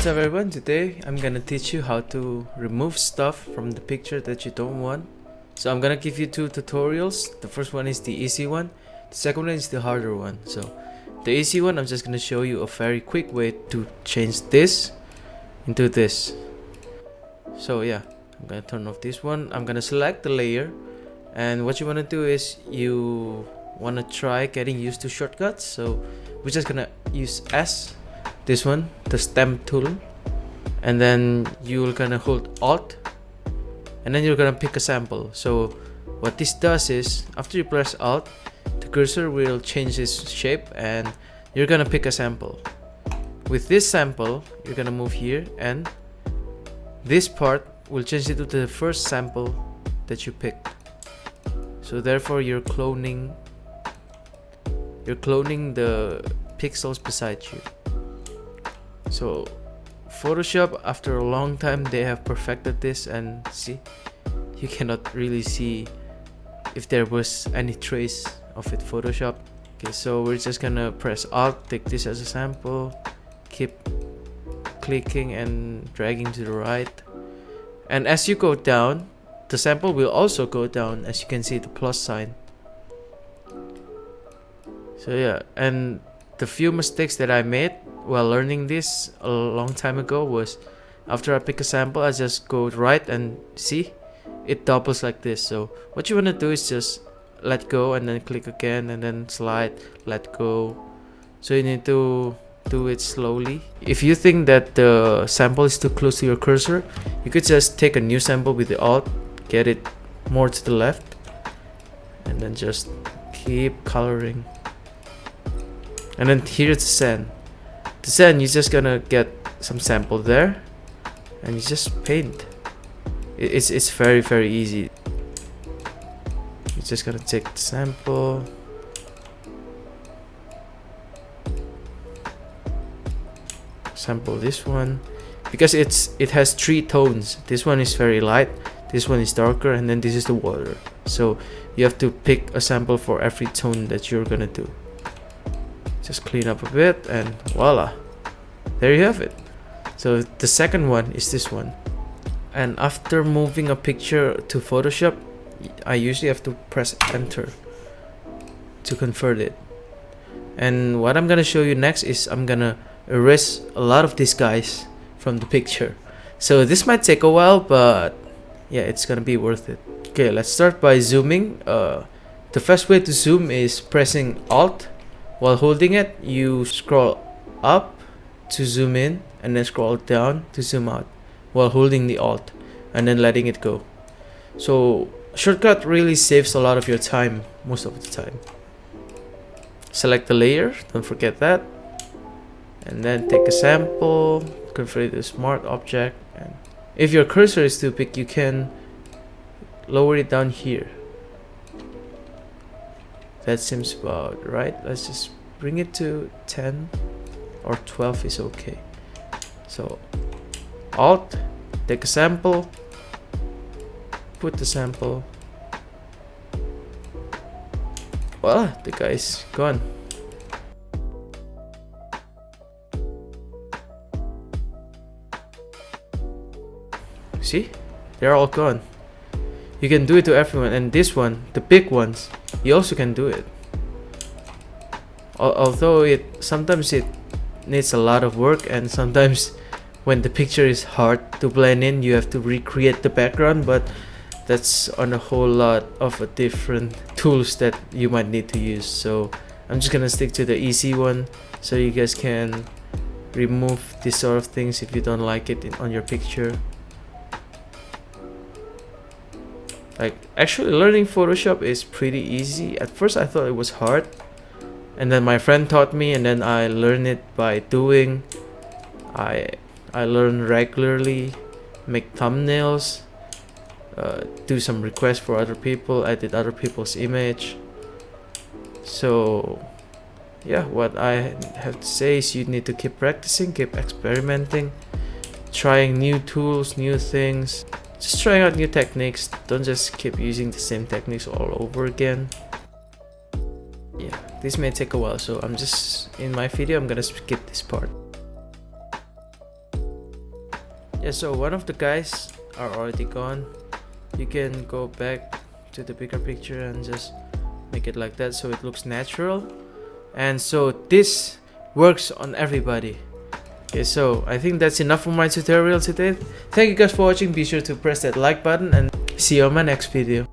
What's up everyone, today I'm gonna teach you how to remove stuff from the picture that you don't want. So I'm gonna give you two tutorials. The first one is the easy one, the second one is the harder one. So the easy one, I'm just gonna show you a very quick way to change this into this. So yeah, I'm gonna turn off this one. I'm gonna select the layer, and what you wanna do is you wanna try getting used to shortcuts. So we're just gonna use S, this one, the stamp tool, and then you're gonna hold Alt, and then you're gonna pick a sample. So what this does is, after you press Alt, the cursor will change its shape and you're gonna pick a sample. With this sample, you're gonna move here, and this part will change it to the first sample that you picked. So therefore you're cloning the pixels beside you. So Photoshop, after a long time, they have perfected this, and see, you cannot really see if there was any trace of it Photoshop. Okay, so we're just gonna press Alt, take this as a sample, keep clicking and dragging to the right, and as you go down, the sample will also go down. As you can see, the plus sign. So yeah, and the few mistakes that I made while learning this a long time ago was, after I pick a sample, I just go right and see, it doubles like this. So what you want to do is just let go and then click again and then slide, let go. So you need to do it slowly. If you think that the sample is too close to your cursor, you could just take a new sample with the Alt, get it more to the left, and then just keep coloring. And then here's the sand. The sand, you're just gonna get some sample there, and you just paint. It's very easy. You're just gonna take the sample, sample this one, because it has three tones. This one is very light, this one is darker, and then this is the water. So you have to pick a sample for every tone that you're gonna do. Just clean up a bit, and voila, there you have it. So the second one is this one, and after moving a picture to Photoshop, I usually have to press enter to convert it. And what I'm gonna show you next is I'm gonna erase a lot of these guys from the picture. So this might take a while, but yeah, it's gonna be worth it. Okay, let's start by zooming. The first way to zoom is pressing Alt. While holding it, you scroll up to zoom in, and then scroll down to zoom out while holding the Alt and then letting it go. So shortcut really saves a lot of your time most of the time. Select the layer, don't forget that, and then take a sample, convert it to a smart object, and if your cursor is too big, you can lower it down here. That seems about right. Let's just bring it to 10 or 12 is okay. So Alt, take a sample, put the sample. Voila, the guy is gone. See, they're all gone. You can do it to everyone, and this one, the big ones, you also can do it. Although sometimes it needs a lot of work, and sometimes when the picture is hard to blend in, you have to recreate the background, but that's on a whole lot of different tools that you might need to use. So I'm just gonna stick to the easy one, so you guys can remove these sort of things if you don't like it on your picture. Like, actually learning Photoshop is pretty easy. At first I thought it was hard, and then my friend taught me, and then I learned it by doing. I learn regularly, make thumbnails, do some requests for other people, edit other people's image. So yeah, what I have to say is you need to keep practicing, keep experimenting, trying new tools, new things. Just trying out new techniques. Don't just keep using the same techniques all over again. Yeah, this may take a while, so in my video I'm gonna skip this part. Yeah, so one of the guys are already gone. You can go back to the bigger picture and just make it like that so it looks natural. And so this works on everybody. Okay, so I think that's enough for my tutorial today. Thank you guys for watching. Be sure to press that like button and see you on my next video.